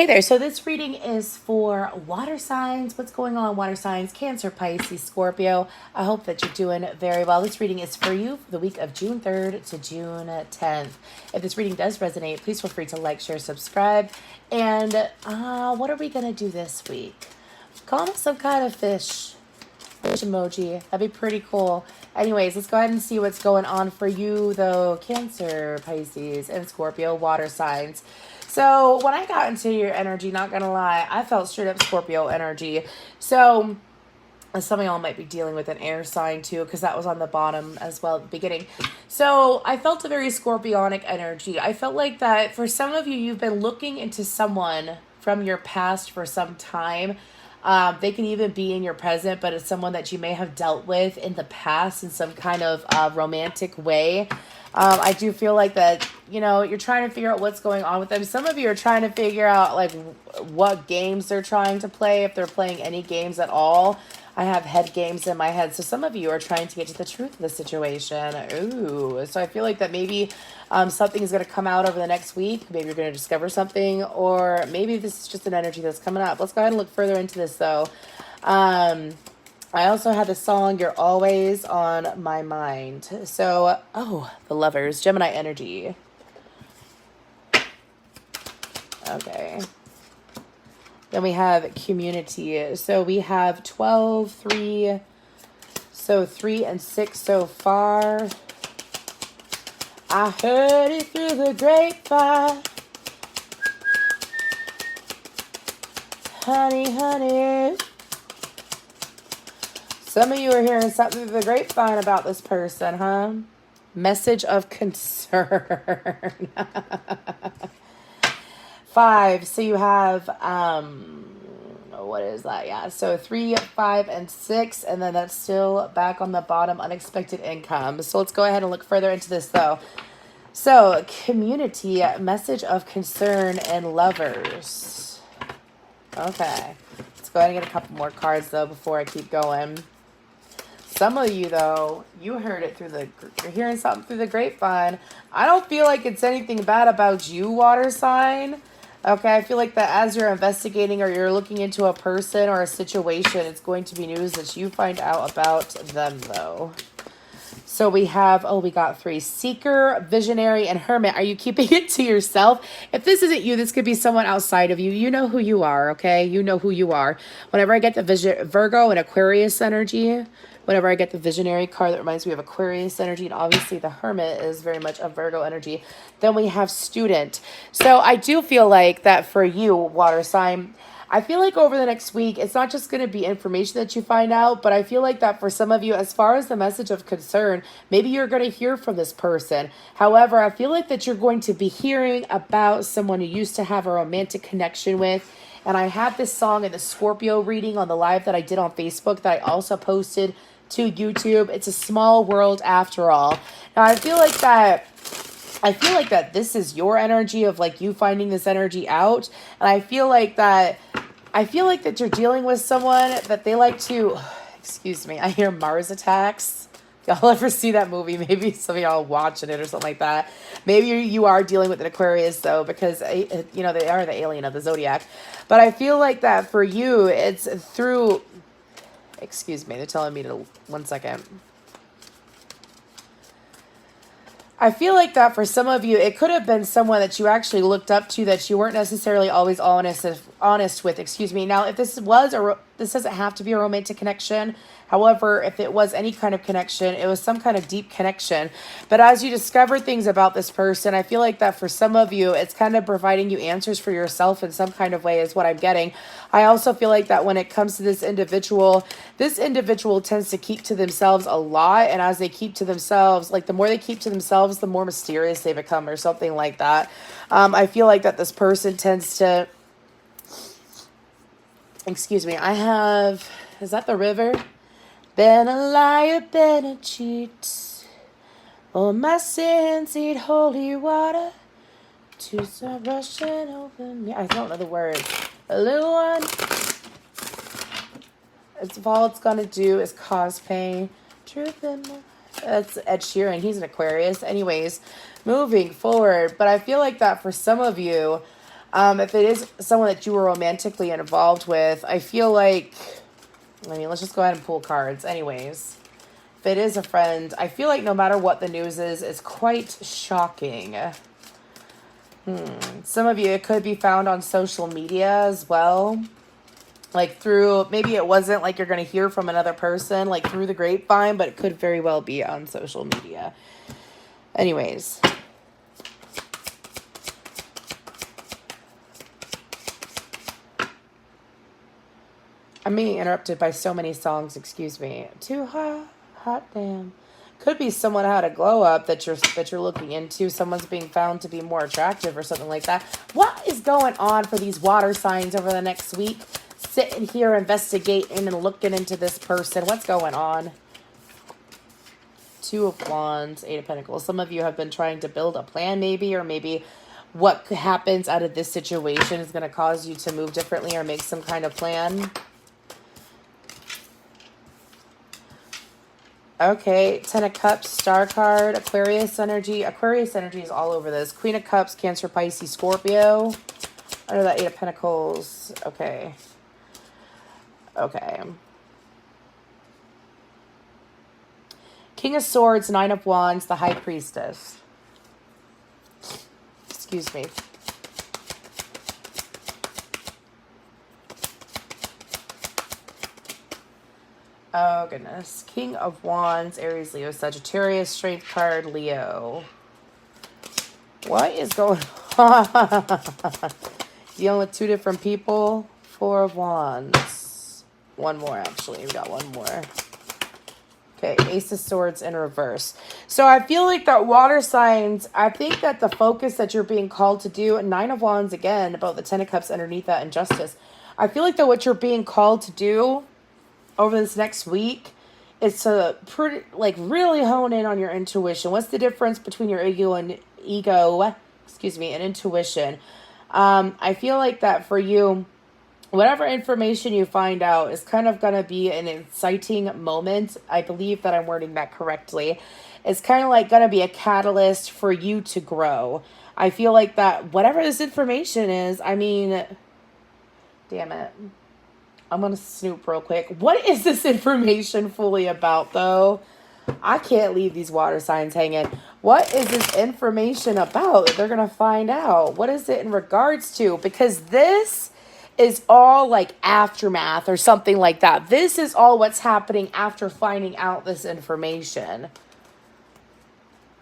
Hey there, so this reading is for water signs. What's going on, water signs? Cancer, Pisces, Scorpio. I hope that you're doing very well. This reading is for you for the week of June 3rd to June 10th. If this reading does resonate, please feel free to like, share, subscribe. And what are we going to do this week? Call me some kind of fish emoji. That'd be pretty cool. Anyways, let's go ahead and see what's going on for you, though. Cancer, Pisces, and Scorpio water signs. So when I got into your energy, not gonna lie, I felt straight up Scorpio energy. So some of y'all might be dealing with an air sign too, because that was on the bottom as well at the beginning. So I felt a very scorpionic energy. I felt like that for some of you, you've been looking into someone from your past for some time. They can even be in your present, but it's someone that you may have dealt with in the past in some kind of romantic way. I do feel like that, you're trying to figure out what's going on with them. Some of you are trying to figure out like what games they're trying to play, if they're playing any games at all. I have head games in my head. So some of you are trying to get to the truth of the situation. Ooh. So I feel like that maybe something is going to come out over the next week. Maybe you're going to discover something, or maybe this is just an energy that's coming up. Let's go ahead and look further into this though. I also had the song You're Always on My Mind. So, the lovers, Gemini energy. Okay. Then we have community. So we have 12, 3. So 3 and 6 so far. I heard it through the grapevine. Honey, honey. Some of you are hearing something through the grapevine about this person, huh? Message of concern. 5. So you have, what is that? Yeah. So 3, 5, and 6. And then that's still back on the bottom, unexpected income. So let's go ahead and look further into this though. So community, message of concern, and lovers. Okay. Let's go ahead and get a couple more cards though before I keep going. Some of you, though, you heard it you're hearing something through the grapevine. I don't feel like it's anything bad about you, water sign. Okay, I feel like that as you're investigating or you're looking into a person or a situation, it's going to be news that you find out about them, though. So we have, we got 3. Seeker, visionary, and hermit. Are you keeping it to yourself? If this isn't you, this could be someone outside of you. You know who you are, okay? You know who you are. Whenever I get the Virgo and Aquarius energy, whenever I get the visionary card, that reminds me of Aquarius energy, and obviously the hermit is very much a Virgo energy. Then we have student. So I do feel like that for you, water sign, I feel like over the next week, it's not just going to be information that you find out, but I feel like that for some of you, as far as the message of concern, maybe you're going to hear from this person. However, I feel like that you're going to be hearing about someone you used to have a romantic connection with. And I have this song in the Scorpio reading on the live that I did on Facebook that I also posted to YouTube. It's a small world after all. Now, I feel like that this is your energy of like you finding this energy out. And I feel like that you're dealing with someone that they like to, excuse me, I hear Mars Attacks. Y'all ever see that movie? Maybe some of y'all watching it or something like that. Maybe you are dealing with an Aquarius though, because they are the alien of the zodiac. But I feel like that for you, it's through, excuse me, they're telling me to, 1 second. I feel like that for some of you, it could have been someone that you actually looked up to that you weren't necessarily always honest with. Excuse me. Now, if this doesn't have to be a romantic connection. However, if it was any kind of connection, it was some kind of deep connection. But as you discover things about this person, I feel like that for some of you, it's kind of providing you answers for yourself in some kind of way is what I'm getting. I also feel like that when it comes to this individual tends to keep to themselves a lot. And as they keep to themselves, like the more they keep to themselves, the more mysterious they become or something like that. I feel like that this person tends to, excuse me, is that the river? Been a liar, been a cheat. All my sins need holy water to start rushing over me. I don't know the words. A little one. It's all it's gonna do is cause pain. Truth in my... That's Ed Sheeran. He's an Aquarius. Anyways, moving forward. But I feel like that for some of you, If it is someone that you were romantically involved with, I feel like, I mean, let's just go ahead and pull cards. Anyways, if it is a friend, I feel like no matter what the news is, it's quite shocking. Some of you, it could be found on social media as well. Like through, maybe it wasn't like you're going to hear from another person, like through the grapevine, but it could very well be on social media. Anyways. I'm being interrupted by so many songs, excuse me. Too hot, hot damn. Could be someone had a glow up that you're looking into. Someone's being found to be more attractive or something like that. What is going on for these water signs over the next week? Sitting here investigating and looking into this person. What's going on? Two of Wands, Eight of Pentacles. Some of you have been trying to build a plan maybe, or maybe what happens out of this situation is going to cause you to move differently or make some kind of plan. Okay, Ten of Cups, Star card, Aquarius energy. Aquarius energy is all over this. Queen of Cups, Cancer, Pisces, Scorpio. Under that Eight of Pentacles. Okay. Okay. King of Swords, Nine of Wands, the High Priestess. Excuse me. Oh, goodness. King of Wands, Aries, Leo, Sagittarius, Strength card, Leo. What is going on? Dealing with two different people. Four of Wands. One more, actually. We got one more. Okay, Ace of Swords in reverse. So I feel like that water signs, I think that the focus that you're being called to do, Nine of Wands again, about the Ten of Cups underneath that, and Justice. I feel like that what you're being called to do over this next week is to really hone in on your intuition. What's the difference between your ego and intuition? I feel like that for you, whatever information you find out is kind of going to be an inciting moment. I believe that I'm wording that correctly. It's kind of like going to be a catalyst for you to grow. I feel like that whatever this information is, I mean, damn it. I'm going to snoop real quick. What is this information fully about, though? I can't leave these water signs hanging. What is this information about? They're going to find out. What is it in regards to? Because this is all like aftermath or something like that. This is all what's happening after finding out this information.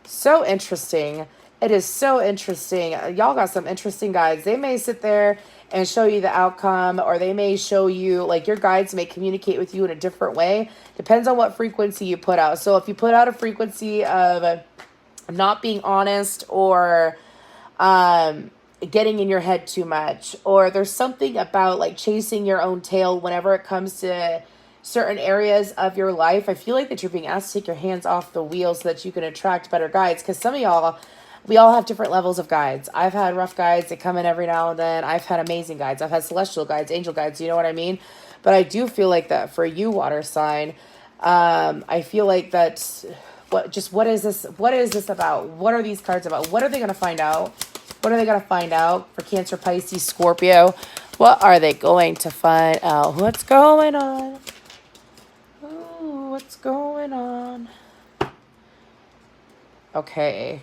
So interesting. It is so interesting. Y'all got some interesting guides. They may sit there and show you the outcome, or they may show you, like, your guides may communicate with you in a different way. Depends on what frequency you put out. So if you put out a frequency of not being honest, or getting in your head too much, or there's something about like chasing your own tail whenever it comes to certain areas of your life, I feel like that you're being asked to take your hands off the wheel so that you can attract better guides. Because some of y'all, we all have different levels of guides. I've had rough guides that come in every now and then. I've had amazing guides. I've had celestial guides, angel guides, you know what I mean? But I do feel like that for you, water sign, I feel like that, what is this? What is this about? What are these cards about? What are they going to find out? What are they going to find out for Cancer, Pisces, Scorpio? What are they going to find out? What's going on? Ooh, what's going on? Okay.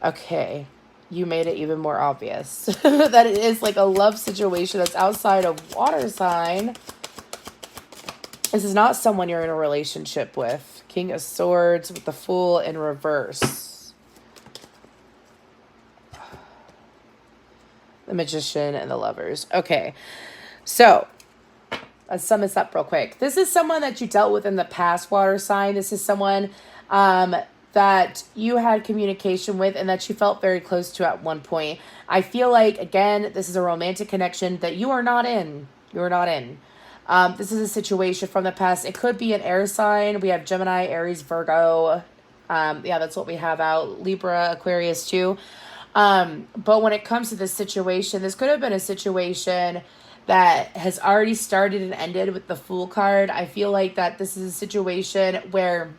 Okay, you made it even more obvious that it is like a love situation that's outside of water sign. This is not someone you're in a relationship with. King of Swords with the Fool in reverse. The Magician and the Lovers. Okay, so let's sum this up real quick. This is someone that you dealt with in the past, water sign. This is someone that you had communication with and that you felt very close to at one point. I feel like, again, this is a romantic connection that you are not in. You are not in. This is a situation from the past. It could be an air sign. We have Gemini, Aries, Virgo. Yeah, that's what we have out. Libra, Aquarius too. But when it comes to this situation, this could have been a situation that has already started and ended with the Fool card. I feel like that this is a situation where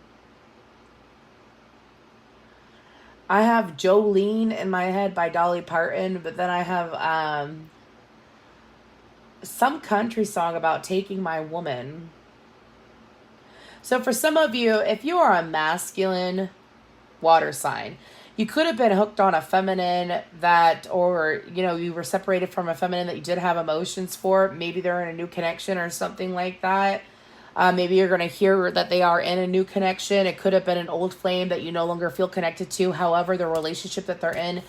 I have Jolene in my head by Dolly Parton, but then I have some country song about taking my woman. So for some of you, if you are a masculine water sign, you could have been hooked on a feminine that, or, you know, you were separated from a feminine that you did have emotions for. Maybe they're in a new connection or something like that. Maybe you're going to hear that they are in a new connection. It could have been an old flame that you no longer feel connected to. However, the relationship that they're in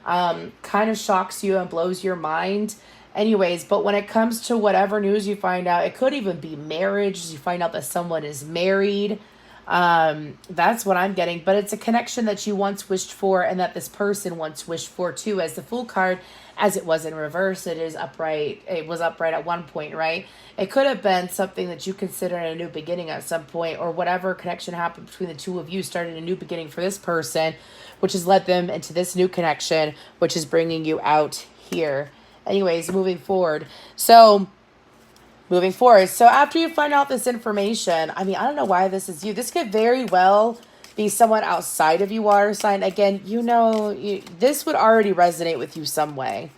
kind of shocks you and blows your mind. Anyways, but when it comes to whatever news you find out, it could even be marriage. You find out that someone is married. That's what I'm getting. But it's a connection that you once wished for and that this person once wished for too. As the Fool card, as it was in reverse, it is upright. It was upright at one point, right? It could have been something that you consider a new beginning at some point, or whatever connection happened between the two of you started a new beginning for this person, which has led them into this new connection, which is bringing you out here. Anyways, moving forward. So after you find out this information, I mean, I don't know why this is you. This could very well be someone outside of you, water sign. Again, you know, this would already resonate with you some way.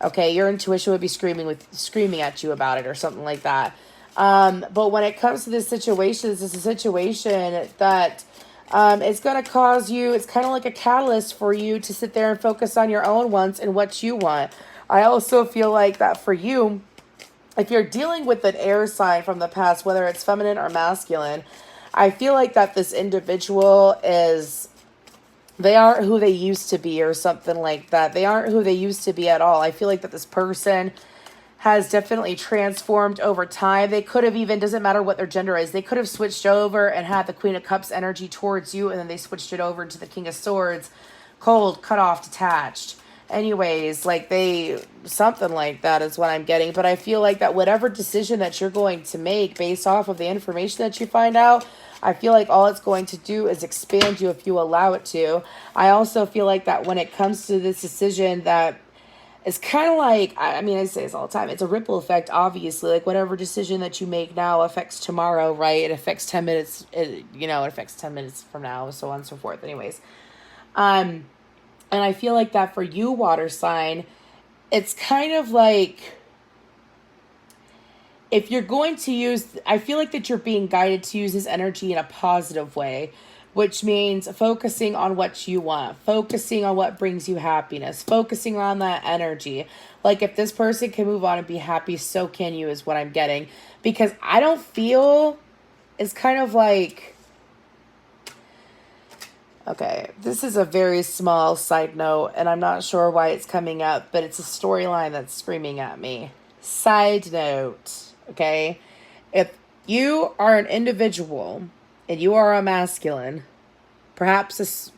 Okay, your intuition would be screaming at you about it or something like that. But when it comes to this situation, this is a situation that it's going to cause you, it's kind of like a catalyst for you to sit there and focus on your own wants and what you want. I also feel like that for you, if you're dealing with an air sign from the past, whether it's feminine or masculine, I feel like that this individual they aren't who they used to be or something like that. They aren't who they used to be at all. I feel like that this person has definitely transformed over time. They could have even, doesn't matter what their gender is, they could have switched over and had the Queen of Cups energy towards you, and then they switched it over to the King of Swords, cold, cut off, detached. Anyways, something like that is what I'm getting. But I feel like that whatever decision that you're going to make based off of the information that you find out, I feel like all it's going to do is expand you if you allow it to. I also feel like that when it comes to this decision, that it's kind of like, I mean, I say this all the time, it's a ripple effect, obviously. Like whatever decision that you make now affects tomorrow, right? It affects 10 minutes, it affects 10 minutes from now, so on and so forth. Anyways, and I feel like that for you, water sign, it's kind of like, if you're going to use, I feel like that you're being guided to use this energy in a positive way, which means focusing on what you want, focusing on what brings you happiness, focusing on that energy. Like if this person can move on and be happy, so can you, is what I'm getting. Because I don't feel, it's kind of like, okay, this is a very small side note, and I'm not sure why it's coming up, but it's a storyline that's screaming at me. Side note, okay? If you are an individual and you are a masculine, perhaps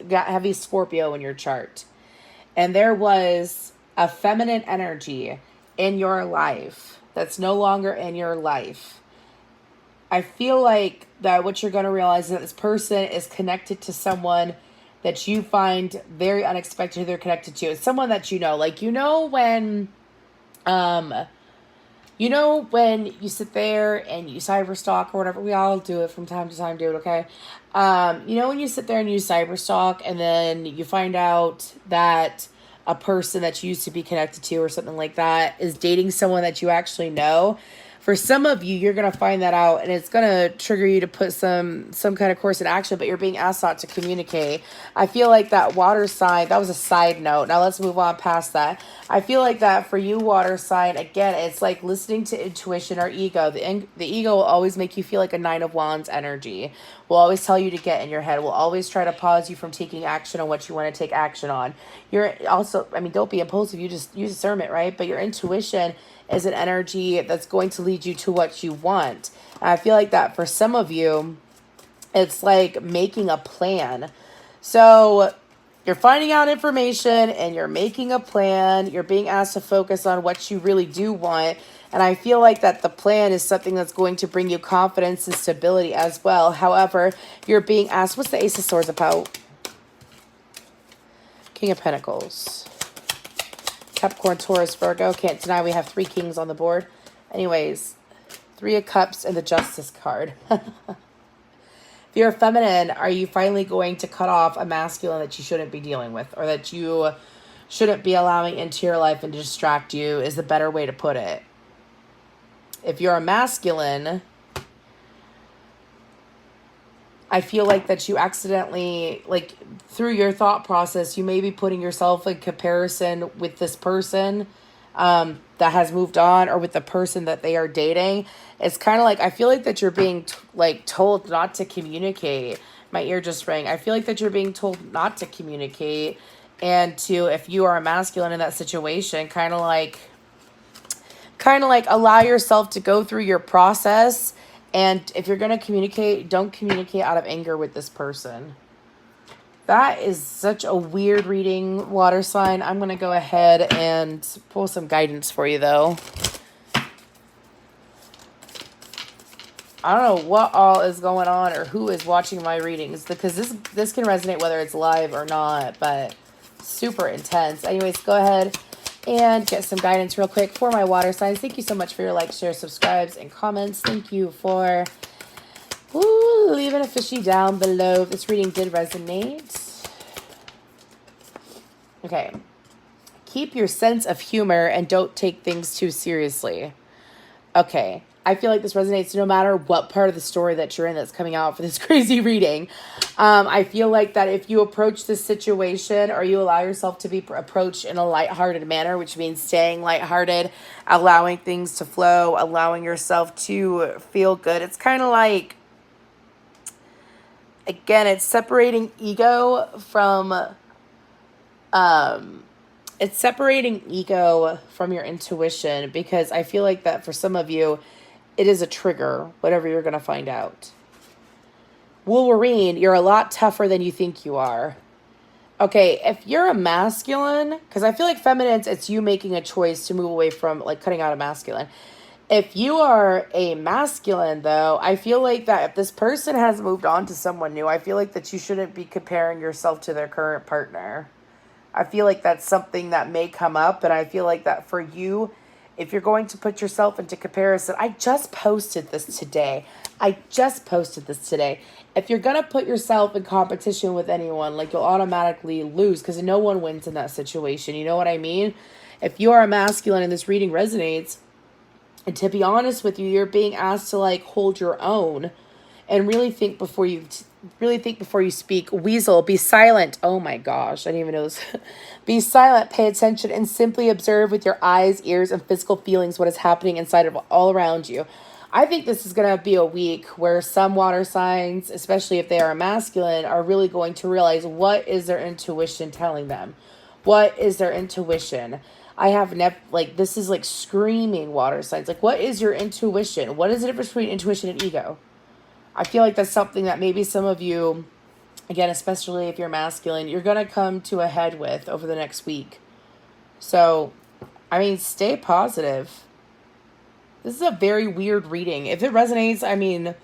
got heavy Scorpio in your chart, and there was a feminine energy in your life that's no longer in your life, I feel like that what you're going to realize is that this person is connected to someone that you find very unexpected they're connected to. It's someone that you know. Like, when you sit there and you cyberstalk or whatever, we all do it from time to time, dude, okay? When you sit there and you cyberstalk and then you find out that a person that you used to be connected to or something like that is dating someone that you actually know. For some of you, you're going to find that out, and it's going to trigger you to put some kind of course in action, but you're being asked not to communicate. I feel like that water sign, that was a side note. Now let's move on past that. I feel like that for you, water sign, again, it's like listening to intuition or ego. The ego will always make you feel like a 9 of Wands energy. Will always tell you to get in your head. Will always try to pause you from taking action on what you want to take action on. You're also, don't be impulsive. You just use discernment, right? But your intuition is an energy that's going to lead you to what you want. And I feel like that for some of you, it's like making a plan. So you're finding out information and you're making a plan. You're being asked to focus on what you really do want. And I feel like that the plan is something that's going to bring you confidence and stability as well. However, you're being asked, what's the Ace of Swords about? King of Pentacles. Capricorn, Taurus, Virgo. Can't deny we have 3 kings on the board. Anyways, 3 of Cups and the Justice card. If If you're feminine, are you finally going to cut off a masculine that you shouldn't be dealing with, or that you shouldn't be allowing into your life and to distract you, is the better way to put it. If you're a masculine, I feel like that you accidentally, like, through your thought process, you may be putting yourself in comparison with this person that has moved on, or with the person that they are dating. It's kind of like, I feel like that you're being told not to communicate. My ear just rang. I feel like that you're being told not to communicate, and to, if you are a masculine in that situation, kind of like allow yourself to go through your process. And if you're going to communicate, don't communicate out of anger with this person. That is such a weird reading, water sign. I'm going to go ahead and pull some guidance for you, though. I don't know what all is going on or who is watching my readings, because this can resonate whether it's live or not, but super intense. Anyways, go ahead and get some guidance real quick for my water signs. Thank you so much for your likes, shares, subscribes, and comments. Thank you for leaving a fishy down below if this reading did resonate. Okay. Keep your sense of humor and don't take things too seriously. Okay. I feel like this resonates no matter what part of the story that you're in that's coming out for this crazy reading. I feel like that if you approach this situation, or you allow yourself to be approached in a lighthearted manner, which means staying lighthearted, allowing things to flow, allowing yourself to feel good. It's kind of like, again, it's separating ego from, your intuition, because I feel like that for some of you, it is a trigger, whatever you're going to find out. Wolverine, you're a lot tougher than you think you are. Okay, if you're a masculine, because I feel like feminines, it's you making a choice to move away from, like, cutting out a masculine. If you are a masculine, though, I feel like that if this person has moved on to someone new, I feel like that you shouldn't be comparing yourself to their current partner. I feel like that's something that may come up, and I feel like that for you, if you're going to put yourself into comparison, I just posted this today. If you're going to put yourself in competition with anyone, like, you'll automatically lose, because no one wins in that situation. You know what I mean? If you are a masculine and this reading resonates, and to be honest with you, you're being asked to, like, hold your own and really think before you speak. Weasel, be silent. Oh my gosh, I didn't even know this. Be silent, pay attention, and simply observe with your eyes, ears, and physical feelings what is happening inside of all around you. I think this is going to be a week where some water signs, especially if they are masculine, are really going to realize what is their intuition telling them. What is their intuition? I have this is like screaming water signs. Like, what is your intuition? What is the difference between intuition and ego? I feel like that's something that maybe some of you, again, especially if you're masculine, you're going to come to a head with over the next week. So, I mean, stay positive. This is a very weird reading. If it resonates, I mean,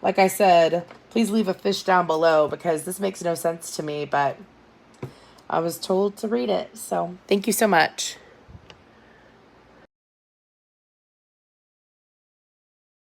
like I said, please leave a fish down below, because this makes no sense to me, but I was told to read it. So, thank you so much.